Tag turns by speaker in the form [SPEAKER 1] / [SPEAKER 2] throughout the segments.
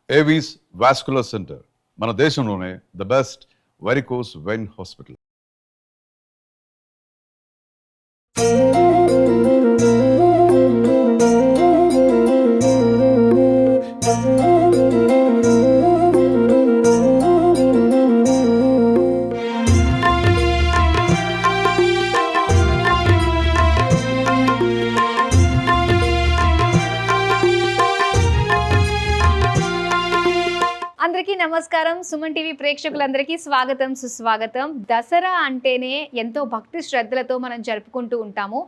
[SPEAKER 1] Avis vascular centre మన దేశంలోనే the best varicose vein hospital.
[SPEAKER 2] అందరికీ నమస్కారం. సుమన్ టీవీ ప్రేక్షకులందరికీ స్వాగతం, సుస్వాగతం. దసరా అంటేనే ఎంతో భక్తి శ్రద్ధలతో మనం జరుపుకుంటూ ఉంటాము.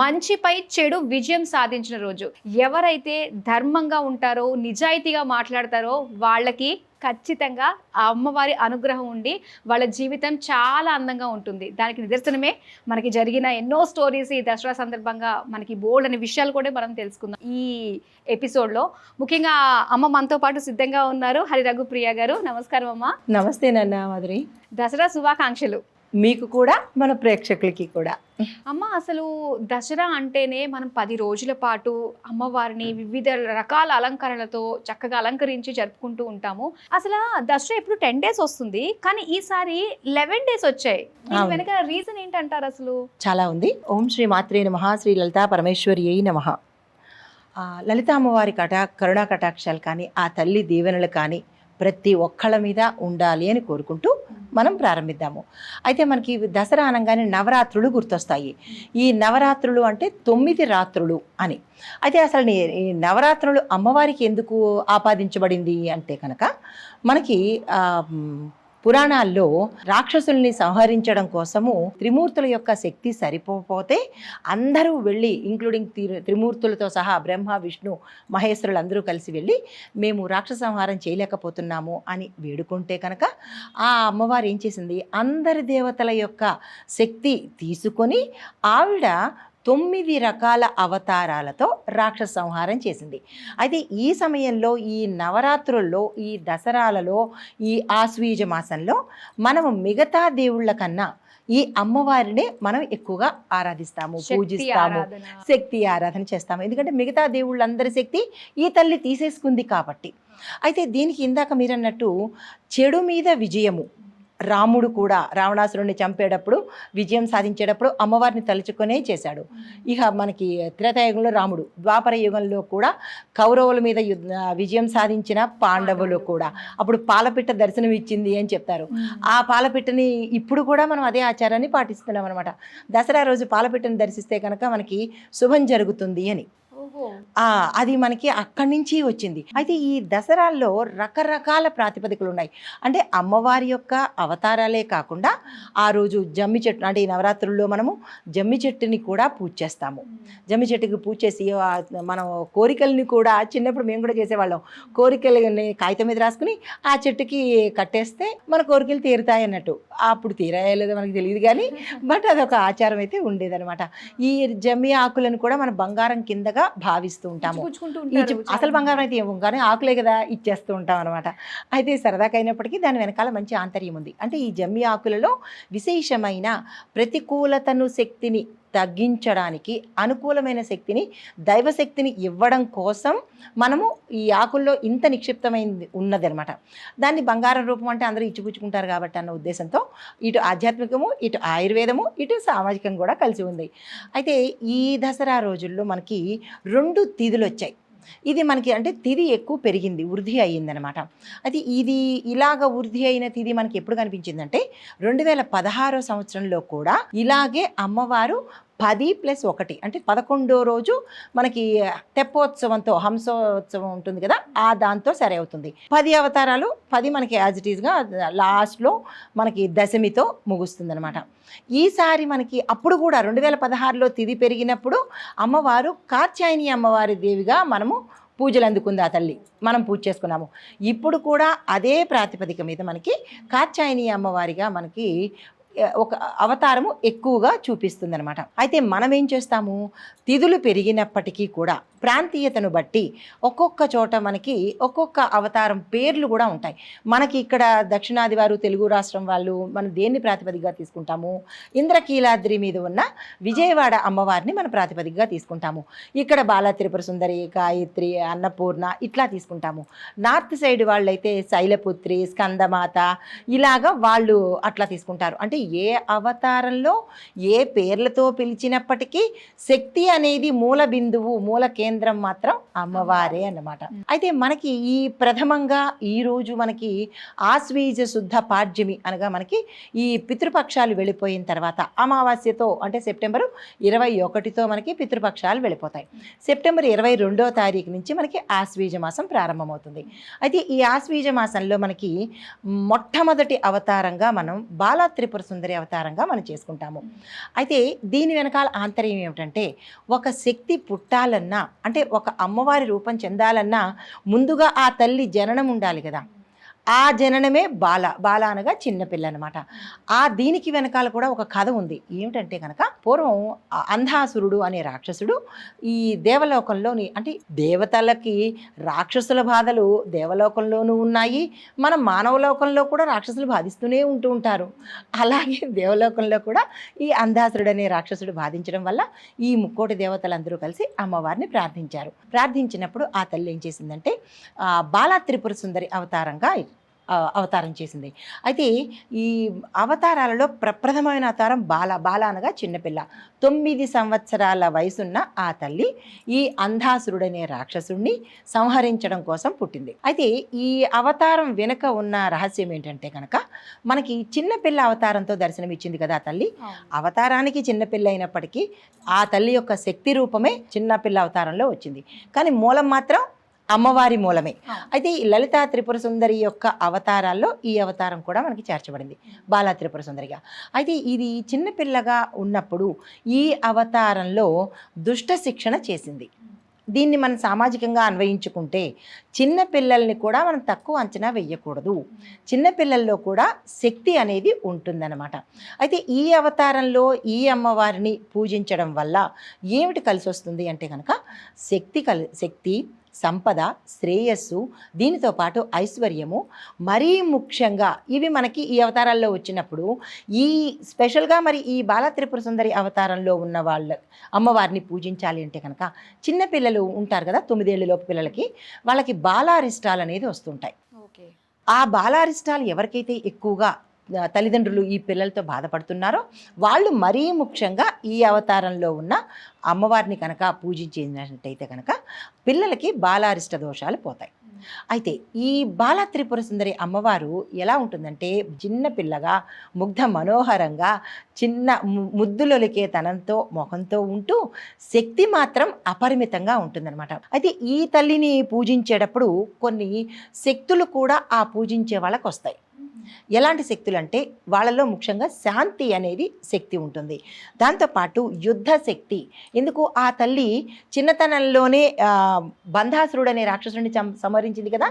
[SPEAKER 2] మంచిపై చెడు విజయం సాధించిన రోజు. ఎవరైతే ధర్మంగా ఉంటారో, నిజాయితీగా మాట్లాడతారో వాళ్ళకి ఖచ్చితంగా ఆ అమ్మవారి అనుగ్రహం ఉండి వాళ్ళ జీవితం చాలా అందంగా ఉంటుంది. దానికి నిదర్శనమే మనకి జరిగిన ఎన్నో స్టోరీస్ ఈ దసరా సందర్భంగా మనకి బోల్డ్ అనే విషయాలు కూడా మనం తెలుసుకుందాం ఈ ఎపిసోడ్లో. ముఖ్యంగా అమ్మ మనతో పాటు సిద్ధంగా ఉన్నారు. హరిరఘుప్రియ గారు, నమస్కారం అమ్మ.
[SPEAKER 3] నమస్తే నాన్న మాధురి.
[SPEAKER 2] దసరా శుభాకాంక్షలు
[SPEAKER 3] మీకు కూడా మన ప్రేక్షకులకి కూడా.
[SPEAKER 2] అమ్మ, అసలు దసరా అంటేనే మనం 10 రోజుల పాటు అమ్మవారిని వివిధ రకాల అలంకరణలతో చక్కగా అలంకరించి జరుపుకుంటూ ఉంటాము. అసలు దసరా ఎప్పుడు 10 days వస్తుంది, కానీ ఈసారి 11 days వచ్చాయి. దీని వెనక రీజన్ ఏంటంటారు? అసలు
[SPEAKER 3] చాలా ఉంది. ఓం శ్రీ మాత్రే నమః, శ్రీ లలితా పరమేశ్వరి అయి నమః. లలిత అమ్మవారి కరుణా కటాక్షాలు కానీ, ఆ తల్లి దీవెనలు కానీ ప్రతి ఒక్కళ్ళ మీద ఉండాలి అని కోరుకుంటూ మనం ప్రారంభిద్దాము. అయితే మనకి దసరా అనగానే నవరాత్రులు గుర్తొస్తాయి. ఈ నవరాత్రులు అంటే 9 రాత్రులు అని. అయితే అసలు ఈ నవరాత్రులు అమ్మవారికి ఎందుకు ఆపాదించబడింది అంటే కనుక మనకి పురాణాల్లో రాక్షసుల్ని సంహరించడం కోసము త్రిమూర్తుల యొక్క శక్తి సరిపోతే అందరూ వెళ్ళి, ఇంక్లూడింగ్ త్రిమూర్తులతో సహా బ్రహ్మ విష్ణు మహేశ్వరులు అందరూ కలిసి వెళ్ళి మేము రాక్షస సంహారం చేయలేకపోతున్నాము అని వేడుకుంటే కనుక ఆ అమ్మవారు ఏం చేసింది, అందరి దేవతల యొక్క శక్తి తీసుకొని ఆవిడ 9 రకాల అవతారాలతో రాక్షస సంహారం చేసింది. అయితే ఈ సమయంలో, ఈ నవరాత్రుల్లో, ఈ దసరాలలో, ఈ ఆశ్వీజ మాసంలో మనము మిగతా దేవుళ్ళ కన్నా ఈ అమ్మవారినే మనం ఎక్కువగా ఆరాధిస్తాము, పూజిస్తాము, శక్తి ఆరాధన చేస్తాము. ఎందుకంటే మిగతా దేవుళ్ళందరి శక్తి ఈ తల్లి తీసేసుకుంది కాబట్టి. అయితే దీనికి ఇందాక మీరన్నట్టు చెడు మీద విజయము, రాముడు కూడా రావణాసురుడిని చంపేటప్పుడు, విజయం సాధించేటప్పుడు అమ్మవారిని తలుచుకునే చేశాడు. ఇక మనకి త్రేతాయుగంలో రాముడు, ద్వాపర యుగంలో కూడా కౌరవుల మీద విజయం సాధించిన పాండవులు కూడా అప్పుడు పాలపిట్ట దర్శనం ఇచ్చింది అని చెప్తారు. ఆ పాలపిట్టని ఇప్పుడు కూడా మనం అదే ఆచారాన్ని పాటిస్తున్నాం అనమాట. దసరా రోజు పాలపిట్టని దర్శిస్తే కనుక మనకి శుభం జరుగుతుంది అని. అది మనకి అక్కడి నుంచి వచ్చింది. అయితే ఈ దసరాల్లో రకరకాల ప్రాతిపదికలు ఉన్నాయి. అంటే అమ్మవారి యొక్క అవతారాలే కాకుండా ఆ రోజు జమ్మి చెట్టు, అంటే ఈ నవరాత్రుల్లో మనము జమ్మి చెట్టుని కూడా పూజ చేస్తాము. జమ్మి చెట్టుకి పూజ చేసి మనం కోరికల్ని కూడా చిన్నప్పుడు మేము కూడా చేసేవాళ్ళం. కోరికలని కాగితం మీద రాసుకుని ఆ చెట్టుకి కట్టేస్తే మన కోరికలు తీరుతాయి అన్నట్టు. అప్పుడు తీరాయో లేదో మనకి తెలియదు కానీ, బట్ అదొక ఆచారం అయితే ఉండేదన్నమాట. ఈ జమ్మి ఆకులను కూడా మనం బంగారం కిందగా భావిస్తూ ఉంటాము. అసలు బంగారం అయితే ఏమో కానీ ఆకులే కదా ఇచ్చేస్తూ ఉంటాం అనమాట. అయితే సరదాకైనప్పటికీ దాని వెనకాల మంచి ఆంతర్యం ఉంది. అంటే ఈ జమ్మి ఆకులలో విశేషమైన ప్రతికూలతను, శక్తిని తగ్గించడానికి, అనుకూలమైన శక్తిని, దైవశక్తిని ఇవ్వడం కోసం మనము ఈ ఆకుల్లో ఇంత నిక్షిప్తమైంది ఉన్నదనమాట. దాన్ని బంగారం రూపం అంటే అందరూ ఇచ్చిపుచ్చుకుంటారు కాబట్టి అన్న ఉద్దేశంతో ఇటు ఆధ్యాత్మికము, ఇటు ఆయుర్వేదము, ఇటు సామాజికం కూడా కలిసి ఉంది. అయితే ఈ దసరా రోజుల్లో మనకి 2 తిథులు వచ్చాయి. ఇది మనకి అంటే తిథి ఎక్కువ పెరిగింది, వృద్ధి అయ్యిందనమాట. అయితే ఇది ఇలాగ వృద్ధి అయిన తిథి మనకి ఎప్పుడు కనిపించిందంటే 2016 సంవత్సరంలో కూడా ఇలాగే అమ్మవారు 10+1 అంటే 11వ రోజు మనకి తెప్పోత్సవంతో, హంసోత్సవం ఉంటుంది కదా, ఆ దాంతో సరే అవుతుంది. 10 అవతారాలు, 10 మనకి యాజ్ ఇట్ ఈస్గా లాస్ట్లో మనకి దశమితో ముగుస్తుంది అనమాట. ఈసారి మనకి అప్పుడు కూడా 2016లో తిథి పెరిగినప్పుడు అమ్మవారు కాత్యాయని అమ్మవారి దేవిగా మనము పూజలు అందుకుంది ఆ తల్లి, మనం పూజ చేసుకున్నాము. ఇప్పుడు కూడా అదే ప్రాతిపదిక మీద మనకి కాత్యాయని అమ్మవారిగా మనకి ఒక అవతారము ఎక్కువగా చూపిస్తుంది అనమాట. అయితే మనం ఏం చేస్తాము, తిథులు పెరిగినప్పటికీ కూడా ప్రాంతీయతను బట్టి ఒక్కొక్క చోట మనకి ఒక్కొక్క అవతారం పేర్లు కూడా ఉంటాయి. మనకి ఇక్కడ దక్షిణాది వారు, తెలుగు రాష్ట్రం వాళ్ళు మనం దేన్ని ప్రాతిపదికగా తీసుకుంటాము, ఇంద్రకీలాద్రి మీద ఉన్న విజయవాడ అమ్మవారిని మన ప్రాతిపదికగా తీసుకుంటాము. ఇక్కడ బాలా త్రిపుర సుందరి, గాయత్రి, అన్నపూర్ణ ఇట్లా తీసుకుంటాము. నార్త్ సైడ్ వాళ్ళైతే శైలపుత్రి, స్కందమాత ఇలాగా వాళ్ళు అట్లా తీసుకుంటారు. అంటే ఏ అవతారంలో ఏ పేర్లతో పిలిచినప్పటికీ శక్తి అనేది మూల బిందువు, మూల కేంద్రం మాత్రం అమ్మవారే అన్నమాట. అయితే మనకి ఈ ప్రథమంగా ఈరోజు మనకి ఆశ్వీజ శుద్ధ పాడ్యమి అనగా మనకి ఈ పితృపక్షాలు వెళ్ళిపోయిన తర్వాత అమావాస్యతో అంటే సెప్టెంబర్ 21తో మనకి పితృపక్షాలు వెళ్ళిపోతాయి. సెప్టెంబర్ 22వ తారీఖు నుంచి మనకి ఆశ్వీజ మాసం ప్రారంభమవుతుంది. అయితే ఈ ఆశ్వీజ మాసంలో మనకి మొట్టమొదటి అవతారంగా మనం బాలా త్రిపుర సుందరి అవతారంగా మనం చేసుకుంటాము. అయితే దీని వెనకాల ఆంతర్యం ఏమిటంటే, ఒక శక్తి పుట్టాలన్నా అంటే ఒక అమ్మవారి రూపం చెందాలన్నా ముందుగా ఆ తల్లి జననం ఉండాలి కదా. ఆ జననమే బాల అనగా చిన్నపిల్ల అనమాట. ఆ దీనికి వెనకాల కూడా ఒక కథ ఉంది. ఏమిటంటే కనుక పూర్వం అంధాసురుడు అనే రాక్షసుడు ఈ దేవలోకంలోని అంటే దేవతలకి రాక్షసుల బాధలు దేవలోకంలోనూ ఉన్నాయి, మన మానవలోకంలో కూడా రాక్షసులు బాధిస్తూనే ఉంటారు. అలాగే దేవలోకంలో కూడా ఈ అంధాసురుడు అనే రాక్షసుడు బాధించడం వల్ల ఈ ముక్కోటి దేవతలందరూ కలిసి అమ్మవారిని ప్రార్థించారు. ప్రార్థించినప్పుడు ఆ తల్లి ఏం చేసిందంటే బాలా త్రిపుర సుందరి అవతారం చేసింది. అయితే ఈ అవతారాలలో ప్రప్రథమైన అవతారం బాల అనగా చిన్నపిల్ల. 9 సంవత్సరాల వయసున్న ఆ తల్లి ఈ అంధాసురుడనే రాక్షసుడిని సంహరించడం కోసం పుట్టింది. అయితే ఈ అవతారం వెనుక ఉన్న రహస్యం ఏంటంటే కనుక మనకి చిన్నపిల్ల అవతారంతో దర్శనం ఇచ్చింది కదా ఆ తల్లి. అవతారానికి చిన్నపిల్ల అయినప్పటికీ ఆ తల్లి యొక్క శక్తి రూపమే చిన్నపిల్ల అవతారంలో వచ్చింది. కానీ మూలం మాత్రం అమ్మవారి మూలమే. అయితే ఈ లలితా త్రిపుర సుందరి యొక్క అవతారాల్లో ఈ అవతారం కూడా మనకి చేర్చబడింది బాలా త్రిపుర సుందరిగా. అయితే ఇది చిన్నపిల్లగా ఉన్నప్పుడు ఈ అవతారంలో దుష్ట శిక్షణ చేసింది. దీన్ని మనం సామాజికంగా అన్వయించుకుంటే చిన్నపిల్లల్ని కూడా మనం తక్కువ అంచనా వేయకూడదు. చిన్నపిల్లల్లో కూడా శక్తి అనేది ఉంటుందన్నమాట. అయితే ఈ అవతారంలో ఈ అమ్మవారిని పూజించడం వల్ల ఏమిటి కలిసి వస్తుంది అంటే కనుక శక్తి, సంపద, శ్రేయస్సు, దీనితో పాటు ఐశ్వర్యము, మరీ ముఖ్యంగా ఇవి మనకి ఈ అవతారాల్లో వచ్చినప్పుడు ఈ స్పెషల్గా మరి ఈ బాలా త్రిపుర సుందరి అవతారంలో ఉన్న వాళ్ళ అమ్మవారిని పూజించాలి అంటే కనుక చిన్నపిల్లలు ఉంటారు కదా, 9 ఏళ్ళ లోపు పిల్లలకి వాళ్ళకి బాలారిష్టాలు అనేది వస్తుంటాయి. ఆ బాలారిష్టాలు ఎవరికైతే ఎక్కువగా తల్లిదండ్రులు ఈ పిల్లలతో బాధపడుతున్నారో వాళ్ళు మరీ ముఖ్యంగా ఈ అవతారంలో ఉన్న అమ్మవారిని కనుక పూజించినట్టయితే కనుక పిల్లలకి బాలారిష్ట దోషాలు పోతాయి. అయితే ఈ బాలా త్రిపుర సుందరి అమ్మవారు ఎలా ఉంటుందంటే చిన్న పిల్లగా ముగ్ధ మనోహరంగా చిన్న ముద్దులొలికే తనంతో మొహంతో ఉంటూ శక్తి మాత్రం అపరిమితంగా ఉంటుందన్నమాట. అయితే ఈ తల్లిని పూజించేటప్పుడు కొన్ని శక్తులు కూడా ఆ పూజించే వాళ్ళకి వస్తాయి. ఎలాంటి శక్తులు అంటే వాళ్ళలో ముఖ్యంగా శాంతి అనేది శక్తి ఉంటుంది. దాంతోపాటు యుద్ధ శక్తి. ఎందుకు ఆ తల్లి చిన్నతనంలోనే బంధాసురుడు అనే రాక్షసుడిని సంహరించింది కదా,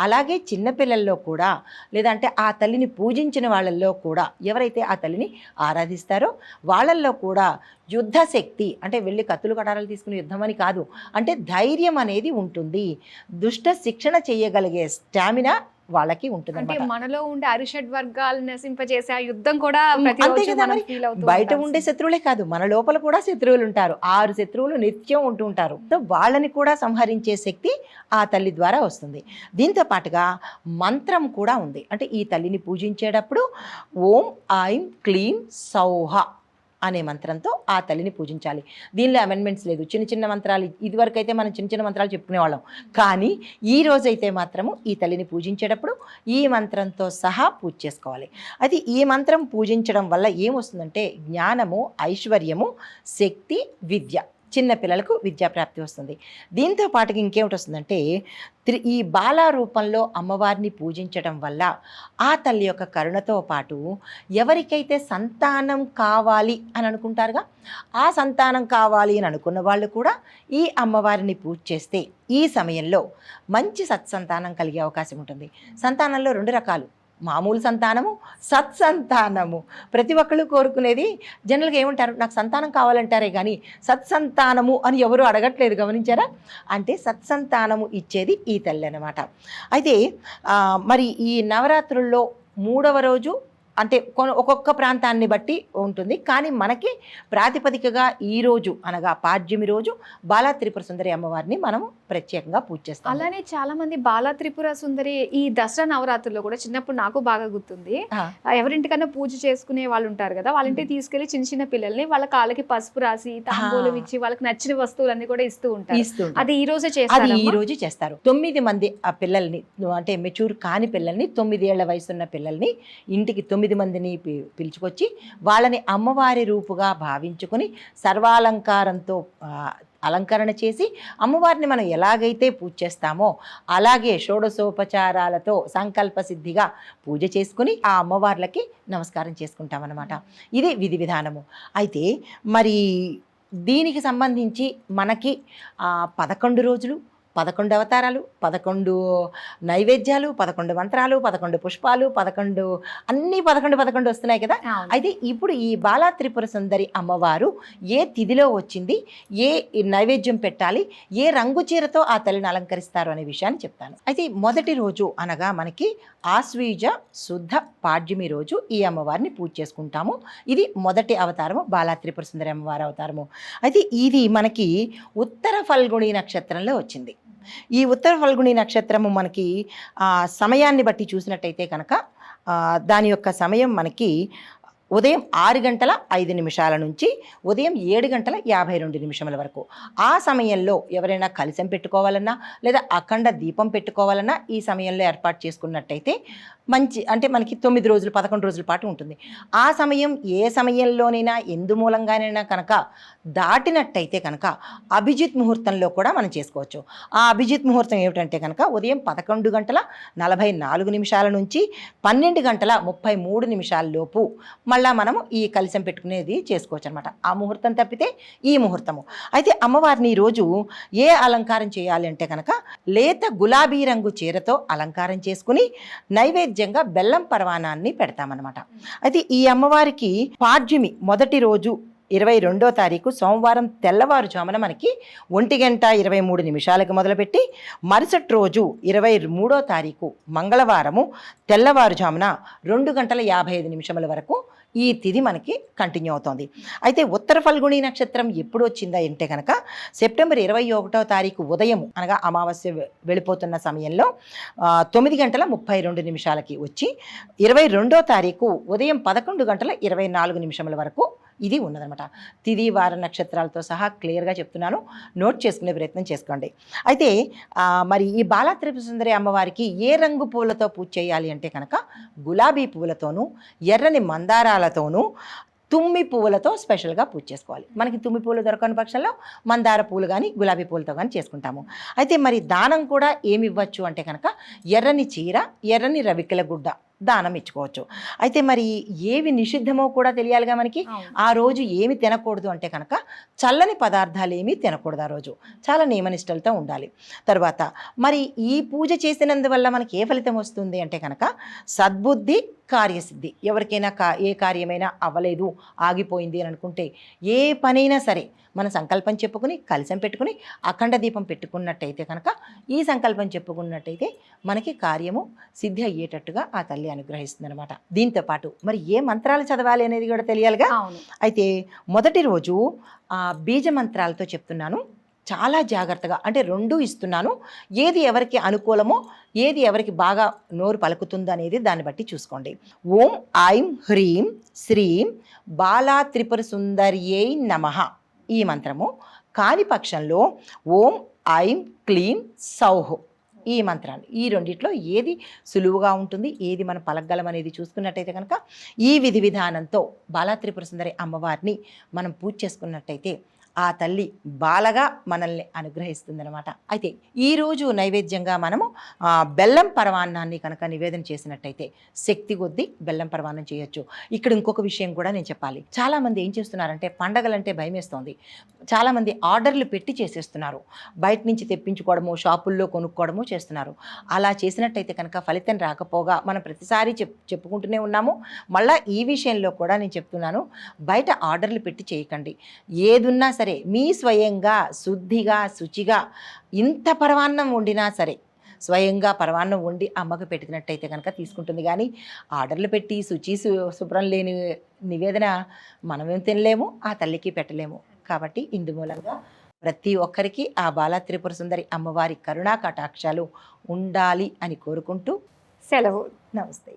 [SPEAKER 3] అలాగే చిన్నపిల్లల్లో కూడా లేదంటే ఆ తల్లిని పూజించిన వాళ్ళల్లో కూడా ఎవరైతే ఆ తల్లిని ఆరాధిస్తారో వాళ్ళల్లో కూడా యుద్ధ శక్తి అంటే వెళ్ళి కత్తులు కటారాలు తీసుకుని యుద్ధం అని కాదు, అంటే ధైర్యం అనేది ఉంటుంది. దుష్ట శిక్షణ చేయగలిగే స్టామినా వాళ్ళకి ఉంటుంది.
[SPEAKER 2] అంటే మనలో ఉండే అరిషడ్ వర్గాలు నశింపజేసే ఆ యుద్ధం కూడా
[SPEAKER 3] అంతే కదా. బయట ఉండే శత్రువులే కాదు, మన లోపల కూడా శత్రువులు ఉంటారు. 6 శత్రువులు నిత్యం ఉంటూ ఉంటారు. వాళ్ళని కూడా సంహరించే శక్తి ఆ తల్లి ద్వారా వస్తుంది. దీంతో పాటుగా మంత్రం కూడా ఉంది. అంటే ఈ తల్లిని పూజించేటప్పుడు ఓం ఐం క్లీం సౌహ అనే మంత్రంతో ఆ తల్లిని పూజించాలి. దీనిలో అమెండ్మెంట్స్ లేదు. చిన్న మంత్రాలు ఇదివరకు అయితే మనం చిన్న మంత్రాలు చెప్పుకునేవాళ్ళం. కానీ ఈ రోజైతే మాత్రము ఈ తల్లిని పూజించేటప్పుడు ఈ మంత్రంతో సహా పూజ చేసుకోవాలి. అయితే ఈ మంత్రం పూజించడం వల్ల ఏమొస్తుందంటే జ్ఞానము, ఐశ్వర్యము, శక్తి, విద్య, చిన్నపిల్లలకు విద్యాప్రాప్తి వస్తుంది. దీంతో పాటుగా ఇంకేమిటి వస్తుందంటే ఈ బాలా రూపంలో అమ్మవారిని పూజించడం వల్ల ఆ తల్లి యొక్క కరుణతో పాటు ఎవరికైతే సంతానం కావాలి అని అనుకుంటారుగా, ఆ సంతానం కావాలి అని అనుకున్న వాళ్ళు కూడా ఈ అమ్మవారిని పూజ చేస్తే ఈ సమయంలో మంచి సత్సంతానం కలిగే అవకాశం ఉంటుంది. సంతానంలో 2 రకాలు, మామూలు సంతానము, సత్సంతానము. ప్రతి ఒక్కళ్ళు కోరుకునేది జనరల్గా ఏమంటారు, నాకు సంతానం కావాలంటారే కానీ సత్సంతానము అని ఎవరు అడగట్లేదు, గమనించారా? అంటే సత్సంతానము ఇచ్చేది ఈ తల్లి అన్నమాట. అయితే మరి ఈ నవరాత్రుల్లో 3వ రోజు అంటే ఒక్కొక్క ప్రాంతాన్ని బట్టి ఉంటుంది, కానీ మనకి ప్రాతిపదికగా ఈ రోజు అనగా పాడ్యమి రోజు బాలా త్రిపుర సుందరి అమ్మవారిని మనం ప్రత్యేకంగా పూజ చేస్తాం.
[SPEAKER 2] అలానే చాలా మంది బాలా త్రిపుర సుందరి ఈ దసరా నవరాత్రుల్లో కూడా చిన్నప్పుడు నాకు బాగా గుర్తుంది, ఎవరింటికన్నా పూజ చేసుకునే వాళ్ళు ఉంటారు కదా, వాళ్ళ ఇంటికి తీసుకెళ్లి చిన్న చిన్న పిల్లల్ని వాళ్ళ కాళ్ళకి పసుపు రాసి తాంబూలం ఇచ్చి వాళ్ళకి నచ్చిన వస్తువులన్నీ కూడా ఇస్తూ ఉంటారు. అది ఈ రోజే చేస్తారు.
[SPEAKER 3] అది ఈ రోజు చేస్తారు. 9 మంది ఆ పిల్లల్ని, అంటే మెచ్యూర్ కాని పిల్లల్ని, 9 ఏళ్ల వయసున్న పిల్లల్ని ఇంటికి 9 మందిని పిలుచుకొచ్చి వాళ్ళని అమ్మవారి రూపుగా భావించుకొని సర్వాలంకారంతో అలంకరణ చేసి అమ్మవారిని మనం ఎలాగైతే పూజ చేస్తామో అలాగే షోడశోపచారాలతో సంకల్ప సిద్ధిగా పూజ చేసుకుని ఆ అమ్మవార్లకి నమస్కారం చేసుకుంటామన్నమాట. ఇది విధి విధానము. అయితే మరి దీనికి సంబంధించి మనకి 11 రోజులు, 11 అవతారాలు, 11 నైవేద్యాలు, 11 మంత్రాలు, 11 పుష్పాలు, 11 అన్నీ 11 వస్తున్నాయి కదా. అయితే ఇప్పుడు ఈ బాలా త్రిపుర సుందరి అమ్మవారు ఏ తిథిలో వచ్చింది, ఏ నైవేద్యం పెట్టాలి, ఏ రంగు చీరతో ఆ తల్లిని అలంకరిస్తారు అనే విషయాన్ని చెప్తాను. అయితే మొదటి రోజు అనగా మనకి ఆశ్వీజ శుద్ధ పాడ్యమి రోజు ఈ అమ్మవారిని పూజ చేసుకుంటాము. ఇది మొదటి అవతారము, బాలా త్రిపుర సుందరి అమ్మవారి అవతారము. అయితే ఇది మనకి ఉత్తర ఫల్గుణి నక్షత్రంలో వచ్చింది. ఈ ఉత్తర ఫల్గుణి నక్షత్రము మనకి సమయాన్ని బట్టి చూసినట్టయితే కనుక దాని యొక్క సమయం మనకి ఉదయం 6:05 నుంచి ఉదయం 7:52 వరకు. ఆ సమయంలో ఎవరైనా కలశం పెట్టుకోవాలన్నా లేదా అఖండ దీపం పెట్టుకోవాలన్నా ఈ సమయంలో ఏర్పాటు చేసుకున్నట్టయితే మంచి, అంటే మనకి 9 రోజులు 11 రోజుల పాటు ఉంటుంది. ఆ సమయం ఏ సమయంలోనైనా ఎందు మూలంగానైనా కనుక దాటినట్టయితే కనుక అభిజిత్ ముహూర్తంలో కూడా మనం చేసుకోవచ్చు. ఆ అభిజిత్ ముహూర్తం ఏమిటంటే కనుక ఉదయం 11:44 నుంచి 12:33 లోపు మళ్ళా మనము ఈ కలశం పెట్టుకునేది చేసుకోవచ్చు అనమాట. ఆ ముహూర్తం తప్పితే ఈ ముహూర్తము. అయితే అమ్మవారిని ఈరోజు ఏ అలంకారం చేయాలి అంటే కనుక లేత గులాబీ రంగు చీరతో అలంకారం చేసుకుని నైవేద్యంగా బెల్లం పరవానాన్ని పెడతామన్నమాట. అయితే ఈ అమ్మవారికి పాడ్యమి మొదటి రోజు 22వ తారీఖు సోమవారం తెల్లవారుజామున మనకి 1:23 మొదలుపెట్టి మరుసటి రోజు 23వ తారీఖు మంగళవారము తెల్లవారుజామున 2:55 వరకు ఈ తిథి మనకి కంటిన్యూ అవుతోంది. అయితే ఉత్తర ఫల్గుణి నక్షత్రం ఎప్పుడు వచ్చిందా అంటే కనుక సెప్టెంబర్ 21వ తారీఖు ఉదయం అనగా అమావాస్య వెళ్ళిపోతున్న సమయంలో 9:32 వచ్చి 22వ తారీఖు ఉదయం 11:24 వరకు ఇది ఉన్నదనమాట. తిథి వార నక్షత్రాలతో సహా క్లియర్గా చెప్తున్నాను, నోట్ చేసుకునే ప్రయత్నం చేసుకోండి. అయితే మరి ఈ బాలా త్రిపుర సుందరి అమ్మవారికి ఏ రంగు పూలతో పూజ చేయాలి అంటే కనుక గులాబీ పువ్వులతోనూ ఎర్రని మందారాలతోనూ తుమ్మి పువ్వులతో స్పెషల్గా పూజ చేసుకోవాలి. మనకి తుమ్మి పువ్వులు దొరకని పక్షంలో మందార పూలు కానీ గులాబీ పూలతో కానీ చేసుకుంటాము. అయితే మరి దానం కూడా ఏమి ఇవ్వచ్చు అంటే కనుక ఎర్రని చీర, ఎర్రని రవికెల గుడ్డ దానం ఇచ్చుకోవచ్చు. అయితే మరి ఏవి నిషిద్ధమో కూడా తెలియాలిగా మనకి. ఆ రోజు ఏమి తినకూడదు అంటే కనుక చల్లని పదార్థాలు ఏమీ తినకూడదు. ఆ రోజు చాలా నియమనిష్టలతో ఉండాలి. తర్వాత మరి ఈ పూజ చేసినందువల్ల మనకి ఏ ఫలితం వస్తుంది అంటే కనుక సద్బుద్ధి, కార్యసిద్ధి. ఎవరికైనా ఏ కార్యమైనా అవ్వలేదు, ఆగిపోయింది అని అనుకుంటే ఏ పనైనా సరే మన సంకల్పం చెప్పుకుని కలశం పెట్టుకుని అఖండ దీపం పెట్టుకున్నట్టయితే కనుక ఈ సంకల్పం చెప్పుకున్నట్టయితే మనకి కార్యము సిద్ధి అయ్యేటట్టుగా ఆ తల్లి అనుగ్రహిస్తుంది అనమాట. దీంతో పాటు మరి ఏ మంత్రాలు చదవాలి అనేది కూడా తెలియాలిగా. అయితే మొదటి రోజు బీజ మంత్రాలతో చెప్తున్నాను, చాలా జాగ్రత్తగా, అంటే 2 ఇస్తున్నాను. ఏది ఎవరికి అనుకూలమో, ఏది ఎవరికి బాగా నోరు పలుకుతుందో అనేది దాన్ని బట్టి చూసుకోండి. ఓం ఐం హ్రీం శ్రీం బాలా త్రిపుర సుందర్యై నమః ఈ మంత్రము. కాని పక్షంలో ఓం ఐం క్లీం సౌహ్ ఈ మంత్రాన్ని, ఈ రెండిట్లో ఏది సులువుగా ఉంటుంది, ఏది మనం పలకగలం అనేది చూసుకున్నట్టయితే కనుక ఈ విధి విధానంతో బాలా త్రిపుర సుందరి అమ్మవారిని మనం పూజ చేసుకున్నట్టయితే ఆ తల్లి బాలగా మనల్ని అనుగ్రహిస్తుందన్నమాట. అయితే ఈరోజు నైవేద్యంగా మనము బెల్లం పరమాన్నాన్ని కనుక నివేదన చేసినట్టయితే శక్తి కొద్దీ బెల్లం పరమాన్నం చేయొచ్చు. ఇక్కడ ఇంకొక విషయం కూడా నేను చెప్పాలి. చాలామంది ఏం చేస్తున్నారంటే పండగలంటే భయమేస్తోంది. చాలామంది ఆర్డర్లు పెట్టి చేసేస్తున్నారు. బయట నుంచి తెప్పించుకోవడము, షాపుల్లో కొనుక్కోవడము చేస్తున్నారు. అలా చేసినట్టయితే కనుక ఫలితం రాకపోగా మనం ప్రతిసారి చెప్పుకుంటూనే ఉన్నాము. మళ్ళీ ఈ విషయంలో కూడా నేను చెప్తున్నాను, బయట ఆర్డర్లు పెట్టి చేయకండి. ఏదున్నా సరే మీ స్వయంగా శుద్ధిగా శుచిగా ఇంత పరమాన్నం వండినా సరే స్వయంగా పరమాన్నం వండి అమ్మకు పెట్టినట్టయితే కనుక తీసుకుంటుంది. కానీ ఆర్డర్లు పెట్టి శుభ్రం లేని నివేదన మనమేం తినలేము, ఆ తల్లికి పెట్టలేము. కాబట్టి ఇందు మూలంగా ప్రతి ఒక్కరికి ఆ బాలా త్రిపుర సుందరి అమ్మవారి కరుణా కటాక్షాలు ఉండాలి అని కోరుకుంటూ
[SPEAKER 2] సెలవు.
[SPEAKER 3] నమస్తే.